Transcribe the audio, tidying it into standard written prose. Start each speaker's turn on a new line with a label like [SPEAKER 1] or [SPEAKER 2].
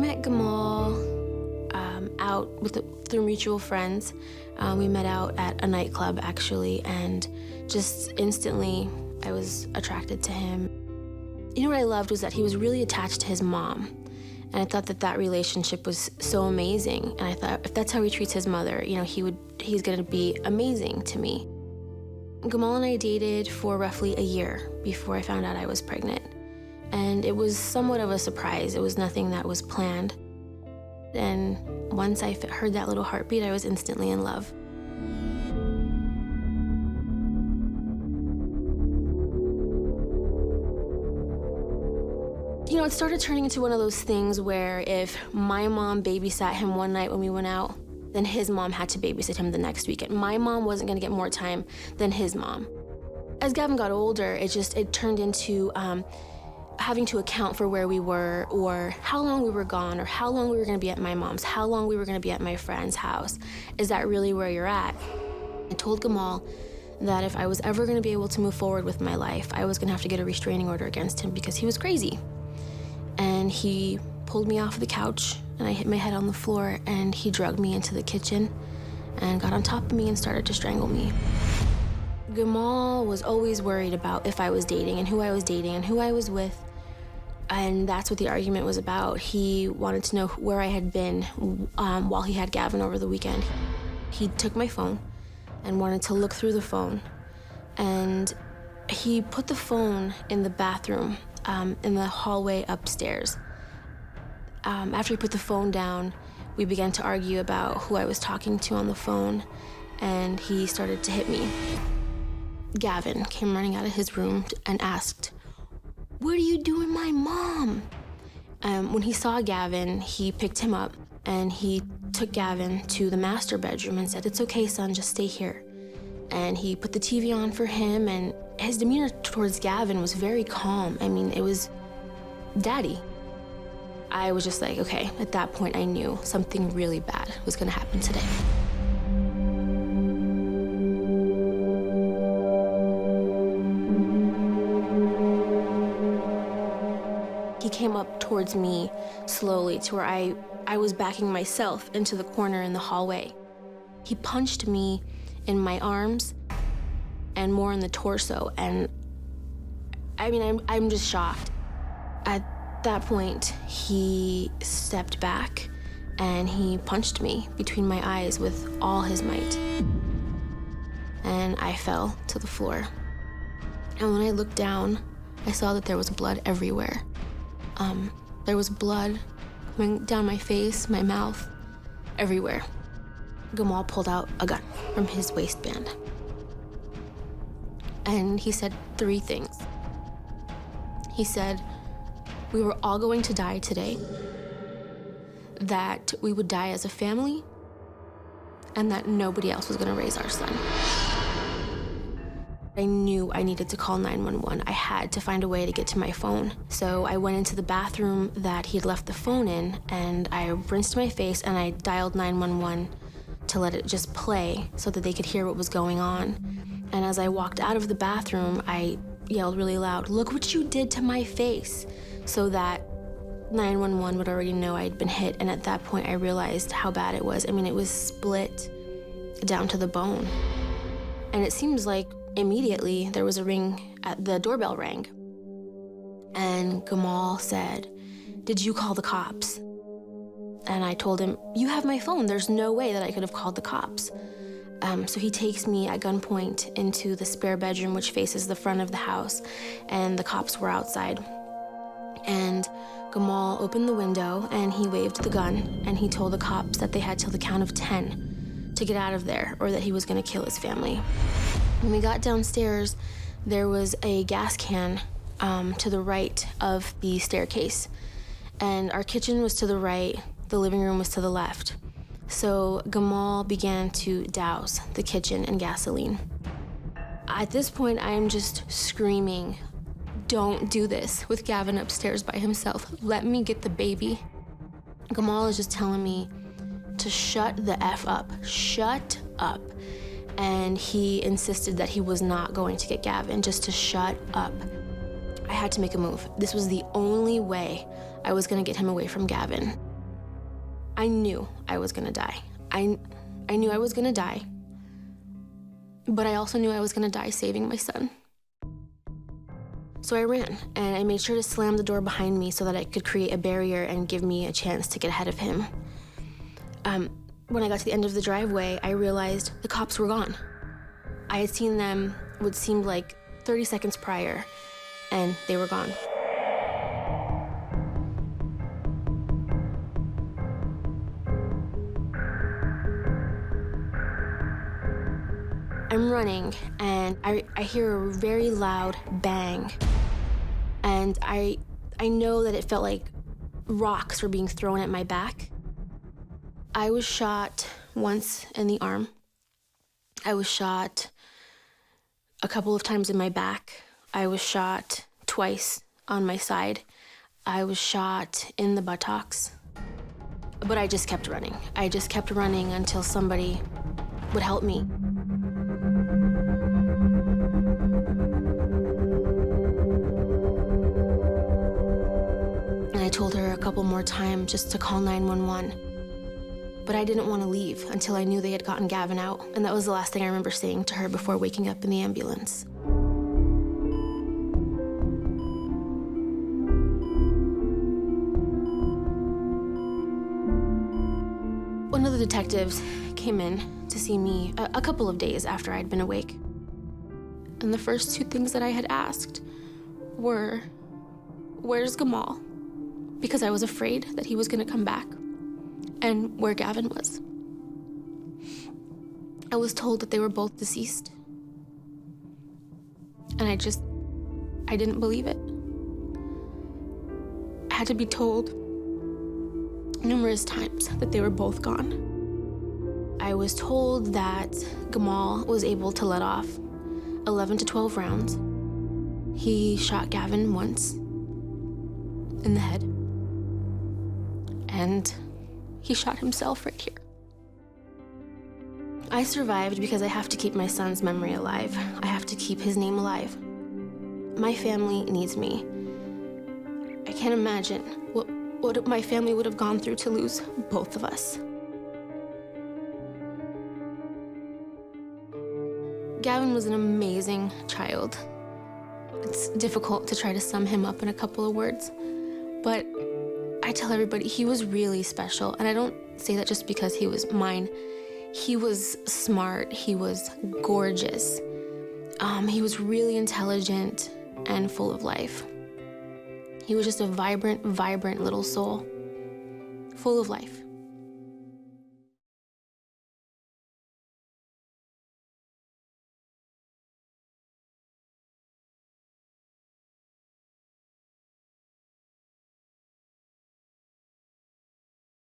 [SPEAKER 1] met Gamal out through mutual friends. We met out at a nightclub, actually, and just instantly I was attracted to him. You know what I loved was that he was really attached to his mom. And I thought that relationship was so amazing. And I thought, if that's how he treats his mother, you know, he's gonna be amazing to me. Gamal and I dated for roughly a year before I found out I was pregnant. And it was somewhat of a surprise. It was nothing that was planned. And once I heard that little heartbeat, I was instantly in love. You know, it started turning into one of those things where if my mom babysat him one night when we went out, then his mom had to babysit him the next weekend. My mom wasn't gonna get more time than his mom. As Gavin got older, it turned into having to account for where we were, or how long we were gone, or how long we were gonna be at my mom's, how long we were gonna be at my friend's house. Is that really where you're at? I told Gamal that if I was ever gonna be able to move forward with my life, I was gonna have to get a restraining order against him because he was crazy. And he pulled me off the couch, and I hit my head on the floor, and he drugged me into the kitchen and got on top of me and started to strangle me. Gamal was always worried about if I was dating and who I was dating and who I was with. And that's what the argument was about. He wanted to know where I had been while he had Gavin over the weekend. He took my phone and wanted to look through the phone. And he put the phone in the bathroom, in the hallway upstairs. After he put the phone down, we began to argue about who I was talking to on the phone, and he started to hit me. Gavin came running out of his room and asked, "What are you doing, my mom?" When he saw Gavin, he picked him up and he took Gavin to the master bedroom and said, "It's okay, son, just stay here." And he put the TV on for him, and his demeanor towards Gavin was very calm. I mean, it was daddy. I was just like, okay, at that point I knew something really bad was gonna happen today. He came up towards me slowly to where I was backing myself into the corner in the hallway. He punched me in my arms and more in the torso, and I mean, I'm just shocked. At that point, he stepped back and he punched me between my eyes with all his might. And I fell to the floor. And when I looked down, I saw that there was blood everywhere. There was blood coming down my face, my mouth, everywhere. Gamal pulled out a gun from his waistband. And he said 3 things. He said, we were all going to die today, that we would die as a family, and that nobody else was gonna raise our son. I knew I needed to call 911. I had to find a way to get to my phone. So I went into the bathroom that he had left the phone in, and I rinsed my face and I dialed 911 to let it just play so that they could hear what was going on. And as I walked out of the bathroom, I yelled really loud, "Look what you did to my face," so that 911 would already know I'd been hit. And at that point, I realized how bad it was. I mean, it was split down to the bone. And it seems like immediately there was a ring, the doorbell rang. And Gamal said, "Did you call the cops?" And I told him, "You have my phone. There's no way that I could have called the cops." So he takes me at gunpoint into the spare bedroom, which faces the front of the house, and the cops were outside. And Gamal opened the window and he waved the gun, and he told the cops that they had till the count of 10 to get out of there, or that he was gonna kill his family. When we got downstairs, there was a gas can to the right of the staircase, and our kitchen was to the right, the living room was to the left. So Gamal began to douse the kitchen in gasoline. At this point, I am just screaming, "Don't do this," with Gavin upstairs by himself. "Let me get the baby." Gamal is just telling me to shut the F up, shut up. And he insisted that he was not going to get Gavin, just to shut up. I had to make a move. This was the only way I was gonna get him away from Gavin. I knew I was gonna die. I knew I was gonna die, but I also knew I was gonna die saving my son. So I ran, and I made sure to slam the door behind me so that I could create a barrier and give me a chance to get ahead of him. When I got to the end of the driveway, I realized the cops were gone. I had seen them what seemed like 30 seconds prior, and they were gone. I'm running, and I hear a very loud bang. And I know that it felt like rocks were being thrown at my back. I was shot once in the arm. I was shot a couple of times in my back. I was shot twice on my side. I was shot in the buttocks. But I just kept running. I just kept running until somebody would help me. And I told her a couple more times just to call 911. But I didn't want to leave until I knew they had gotten Gavin out. And that was the last thing I remember saying to her before waking up in the ambulance. One of the detectives came in to see me a couple of days after I'd been awake. And the first two things that I had asked were, where's Gamal? Because I was afraid that he was going to come back. And where Gavin was. I was told that they were both deceased. And I didn't believe it. I had to be told numerous times that they were both gone. I was told that Gamal was able to let off 11 to 12 rounds. He shot Gavin once in the head. And he shot himself right here. I survived because I have to keep my son's memory alive. I have to keep his name alive. My family needs me. I can't imagine what my family would have gone through to lose both of us. Gavin was an amazing child. It's difficult to try to sum him up in a couple of words, but I tell everybody he was really special, and I don't say that just because he was mine. He was smart, he was gorgeous, he was really intelligent and full of life. He was just a vibrant, vibrant little soul, full of life.